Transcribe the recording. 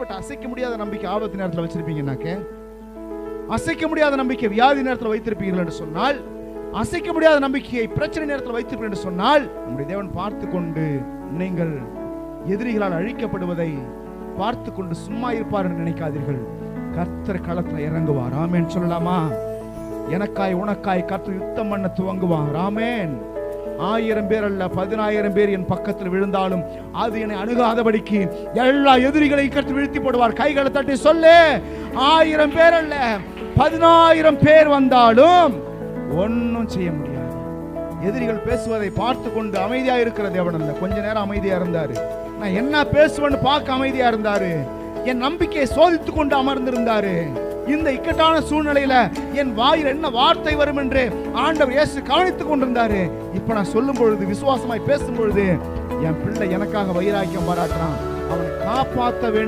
எப்படிப்பட்ட அசைக்க முடியாத நம்பிக்கை ஆபத்து நேரத்தில் வச்சிருப்பீங்கன்னாக்க, அசைக்க முடியாத நம்பிக்கை வியாதி நேரத்தில் வைத்திருப்பீர்கள் என்று சொன்னால், அசைக்க முடியாத நம்பிக்கையை பிரச்சனை நேரத்தில் வைத்திருப்பீர்கள் என்று சொன்னால், நம்முடைய தேவன் பார்த்து கொண்டு நீங்கள் எதிரிகளால் அழிக்கப்படுவதை பார்த்து கொண்டு சும்மா இருப்பார் என்று நினைக்காதீர்கள். கர்த்தர் களத்தில் இறங்குவார். ஆமென் சொல்லலாமா? எனக்காய் உனக்காய் கர்த்தர் யுத்தம் பண்ண துவங்குவார். ஆமென். 1000 பேர் அல்ல 10000 பேர் என் பக்கத்தில் விழுந்தாலும் அது என்னை அணுகாதபடிக்கு எல்லா எதிரிகளையும் கர்த்தர் வீழ்த்தி போடுவார். கைகளை தட்டி சொல்லு, 1000 பேர் அல்ல 10000 பேர் வந்தாலும் ஒன்னும் செய்ய முடியாது. எதிரிகள் பேசுவதை பார்த்து கொண்டு அமைதியா இருக்கிற தேவன் அல்ல. கொஞ்ச நேரம் அமைதியா இருந்தாரு. நான் என்ன பேசுவேன்னு பார்க்க அமைதியா இருந்தாரு. என் நம்பிக்கையை சோதித்துக் கொண்டு அமர்ந்திருந்தாரு. இந்த இக்கட்டான சூழ்நிலையில என் வாயில் என்ன வார்த்தை வரும் என்று ஆண்டவர் இயேசு கவனித்துக் கொண்டிருந்தாரு. இப்ப நான் சொல்லும் பொழுது, விசுவாசமாய் பேசும் பொழுது, என் பிள்ளை எனக்காக வைராக்கியம் பாராட்டுறான். அவனை காப்பாற்ற வேண்டும்.